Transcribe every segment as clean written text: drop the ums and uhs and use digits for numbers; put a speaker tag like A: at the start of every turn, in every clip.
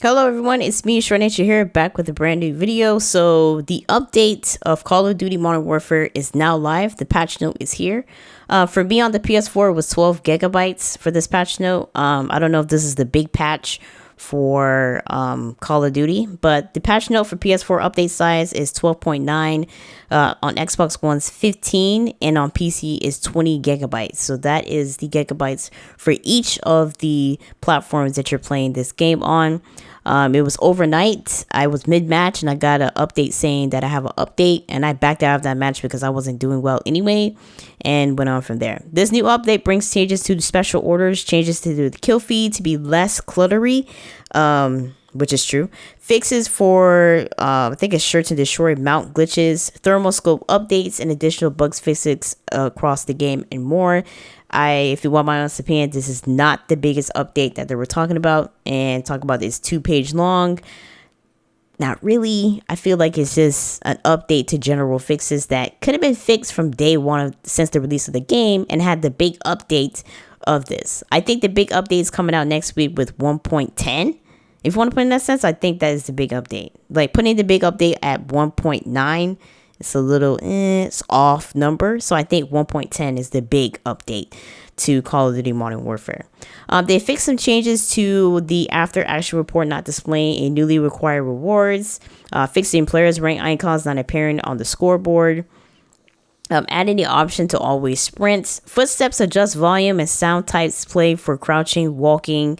A: Hello everyone, it's me, ShortNature here, back with a brand new video. So the update of Call of Duty Modern Warfare is now live. The patch note is here. For me on the PS4, it was 12 gigabytes for this patch note. I don't know if this is the big patch for Call of Duty, but the patch note for PS4 update size is 12.9. On Xbox One's 15, and on PC is 20 gigabytes. So that is the gigabytes for each of the platforms that you're playing this game on. It was overnight. I was mid-match and I got an update saying that I have an update, and I backed out of that match because I wasn't doing well anyway and went on from there. This new update brings changes to the special orders, changes to the kill feed to be less cluttery, which is true. Fixes for, I think it's sure to destroy mount glitches, thermal scope updates, and additional bugs fixes across the game and more. If you want my honest opinion, this is not the biggest update that they were talking about. And talk about this 2-page long. Not really. I feel like it's just an update to general fixes that could have been fixed from day one since the release of the game and had the big update of this. I think the big update is coming out next week with 1.10. If you want to put in that sense, I think that is the big update. Like putting the big update at 1.9, it's a little, it's off number. So I think 1.10 is the big update to Call of Duty Modern Warfare. They fixed some changes to the after action report not displaying a newly required rewards, fixing players rank icons not appearing on the scoreboard. Adding the option to always sprint. Footsteps adjust volume and sound types play for crouching, walking,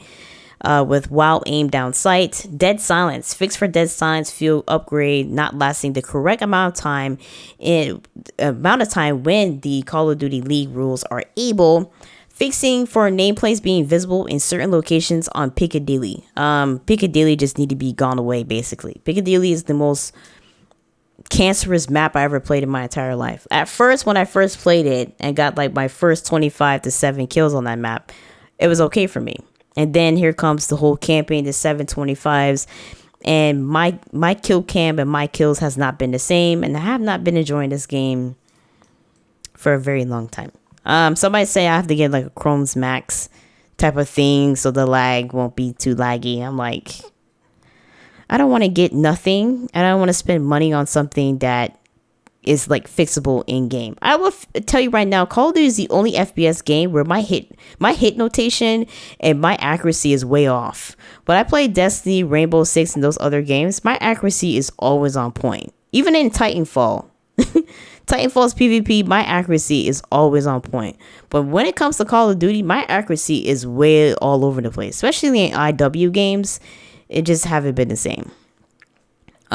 A: with while aim down sight. Dead silence. Fix for dead silence field upgrade not lasting the correct amount of time when the Call of Duty League rules are able. Fixing for nameplates being visible in certain locations on Piccadilly. Piccadilly just need to be gone away, basically. Piccadilly is the most cancerous map I ever played in my entire life. At first, when I first played it and got like my first 25 to 7 kills on that map, it was okay for me. And then here comes the whole camping, the 725s, and my kill cam and my kills has not been the same, and I have not been enjoying this game for a very long time. Somebody say I have to get like a Chrome's Max type of thing so the lag won't be too laggy. I'm like, I don't want to get nothing, and I don't want to spend money on something that is like fixable in game. I will tell you right now, Call of Duty is the only FPS game where my hit notation and my accuracy is way off. But I play Destiny, Rainbow Six, and those other games, my accuracy is always on point. Even in Titanfall's PvP, my accuracy is always on point. But when it comes to Call of Duty, my accuracy is way all over the place. Especially in IW games, it just haven't been the same.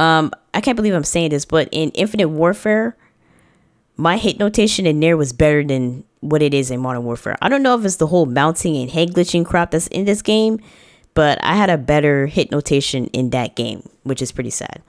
A: I can't believe I'm saying this, but in Infinite Warfare, my hit notation in there was better than what it is in Modern Warfare. I don't know if it's the whole mounting and head glitching crap that's in this game, but I had a better hit notation in that game, which is pretty sad.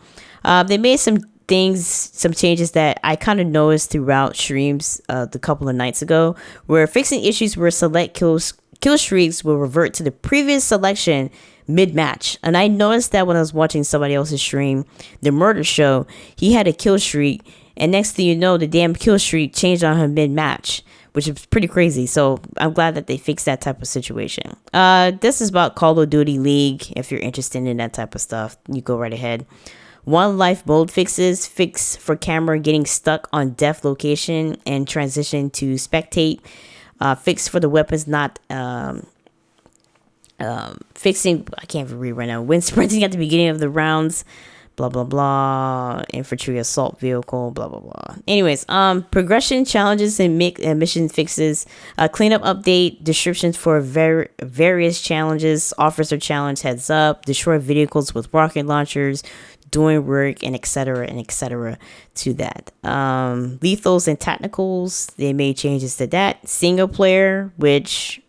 A: They made some changes that I kind of noticed throughout streams the couple of nights ago, where fixing issues where select kill streaks will revert to the previous selection mid-match. And I noticed that when I was watching somebody else's stream, the Murder Show, he had a kill streak, and next thing you know, the damn kill streak changed on him mid-match, which is pretty crazy. So I'm glad that they fixed that type of situation. This is about Call of Duty League. If you're interested in that type of stuff, you go right ahead. One life mode fixes. Fix for camera getting stuck on death location and transition to spectate. Fix for the weapons not fixing, I can't even read right now, when sprinting at the beginning of the rounds, blah blah blah, infantry assault vehicle, blah blah blah. Anyways, progression challenges and mission fixes, cleanup update, descriptions for various challenges, officer challenge heads up, destroy vehicles with rocket launchers, doing work, and etc to that. Lethals and tacticals, they made changes to that. Single player, which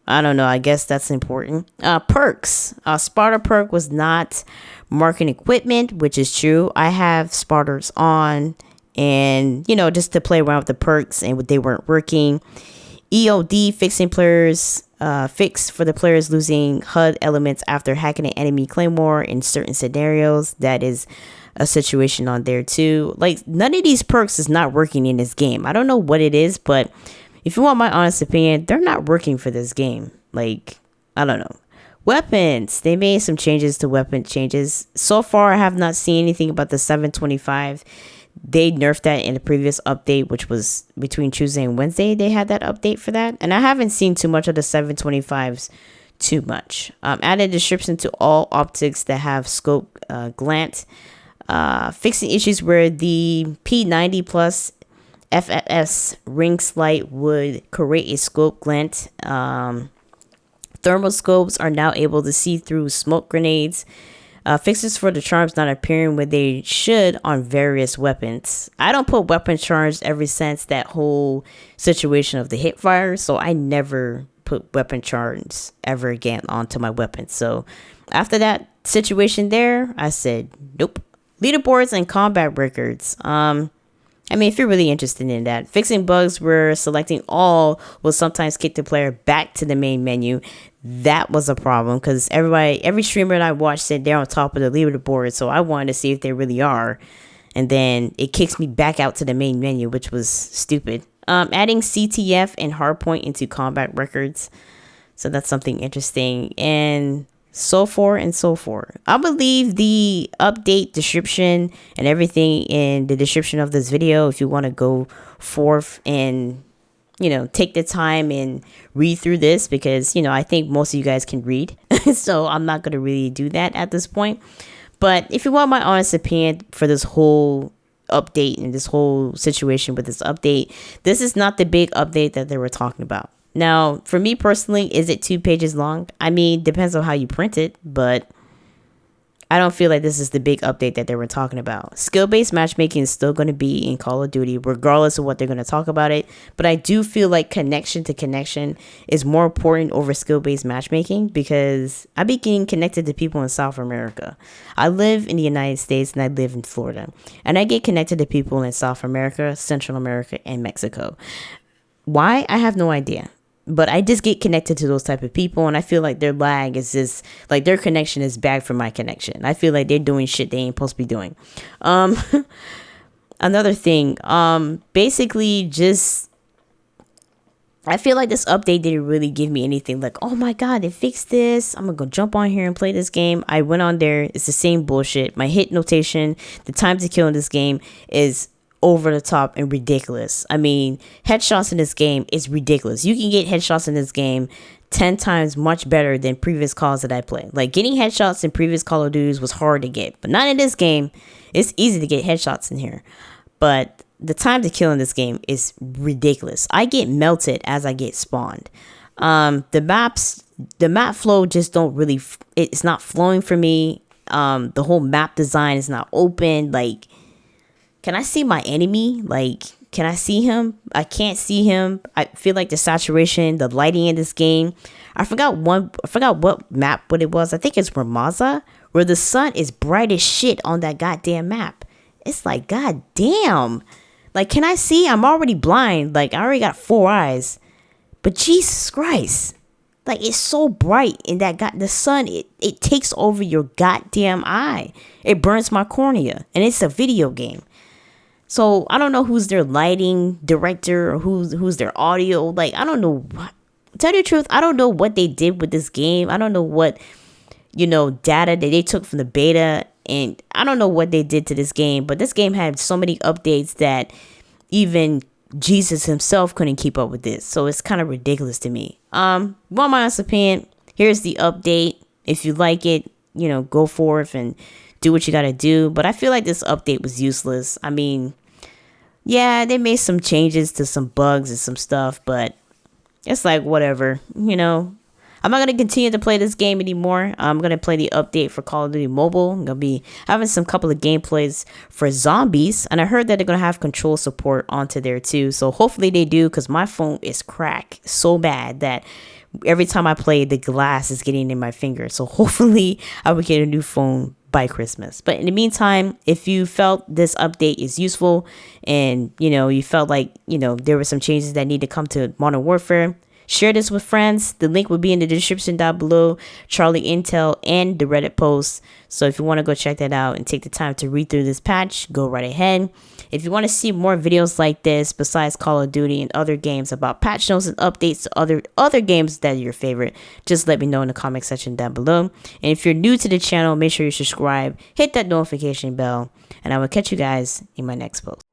A: I don't know, I guess that's important. Perks. Sparta perk was not marking equipment, which is true. I have Sparters on, and just to play around with the perks, and they weren't working. EOD fixing players, fix for the players losing HUD elements after hacking an enemy claymore in certain scenarios. That is a situation on there too. Like, none of these perks is not working in this game. I don't know what it is, but if you want my honest opinion, they're not working for this game. Like, I don't know. Weapons. They made some changes to weapon changes. So far, I have not seen anything about the 725. They nerfed that in the previous update, which was between Tuesday and Wednesday. They had that update for that. And I haven't seen too much of the 725s too much. Added description to all optics that have scope glance. Fixing issues where the P90 plus FFS ring sight would create a scope glint. Thermal scopes are now able to see through smoke grenades. Fixes for the charms not appearing where they should on various weapons. I don't put weapon charms ever since that whole situation of the hip fire, so I never put weapon charms ever again onto my weapons. So after that situation there, I said nope. Leaderboards and combat records. I mean, if you're really interested in that, fixing bugs where selecting all will sometimes kick the player back to the main menu. That was a problem because every streamer that I watched said they're on top of the leaderboard, so I wanted to see if they really are. And then it kicks me back out to the main menu, which was stupid. Adding CTF and hardpoint into combat records. So that's something interesting. And so forth and so forth. I will leave the update description and everything in the description of this video if you want to go forth and, you know, take the time and read through this because, you know, I think most of you guys can read. So I'm not going to really do that at this point. But if you want my honest opinion for this whole update and this whole situation with this update, this is not the big update that they were talking about. Now, for me personally, is it 2 pages long? I mean, depends on how you print it, but I don't feel like this is the big update that they were talking about. Skill-based matchmaking is still going to be in Call of Duty, regardless of what they're going to talk about it. But I do feel like connection to connection is more important over skill-based matchmaking because I be getting connected to people in South America. I live in the United States and I live in Florida. And I get connected to people in South America, Central America, and Mexico. Why? I have no idea. But I just get connected to those type of people, and I feel like their lag is just like their connection is bad for my connection. I feel like they're doing shit they ain't supposed to be doing. Another thing, basically just I feel like this update didn't really give me anything like, oh my god, they fixed this. I'm gonna go jump on here and play this game. I went on there, it's the same bullshit. My hit notation, the time to kill in this game is over the top and ridiculous. I mean, headshots in this game is ridiculous. You can get headshots in this game 10 times much better than previous calls that I play. Like getting headshots in previous Call of Duties was hard to get, but not in this game. It's easy to get headshots in here, but the time to kill in this game is ridiculous. I get melted as I get spawned. The map flow just don't really, it's not flowing for me. The whole map design is not open. Like, can I see my enemy? Like, can I see him? I can't see him. I feel like the saturation, the lighting in this game. I forgot what map it was. I think it's Ramaza, where the sun is bright as shit on that goddamn map. It's like, god damn. Like, can I see? I'm already blind. Like, I already got 4 eyes. But Jesus Christ. Like, it's so bright in that the sun, it takes over your goddamn eye. It burns my cornea. And it's a video game. So I don't know who's their lighting director or who's their audio. Like, I don't know. To tell you the truth, I don't know what they did with this game. I don't know what, data that they took from the beta. And I don't know what they did to this game. But this game had so many updates that even Jesus himself couldn't keep up with this. So it's kind of ridiculous to me. Want my honest opinion? Here's the update. If you like it, go forth and do what you got to do. But I feel like this update was useless. I mean, yeah, they made some changes to some bugs and some stuff, but it's like whatever, I'm not going to continue to play this game anymore. I'm going to play the update for Call of Duty Mobile. I'm going to be having some couple of gameplays for zombies, and I heard that they're going to have control support onto there too. So hopefully they do, because my phone is cracked so bad that every time I play, the glass is getting in my finger. So hopefully I will get a new phone by Christmas. But in the meantime, if you felt this update is useful and you felt like there were some changes that need to come to Modern Warfare, Share this with friends. The link will be in the description down below, Charlie Intel, and the Reddit post. So if you want to go check that out and take the time to read through this patch, go right ahead. If you want to see more videos like this besides Call of Duty and other games about patch notes and updates to other games that are your favorite, just let me know in the comment section down below. And if you're new to the channel, make sure you subscribe, hit that notification bell, and I will catch you guys in my next post.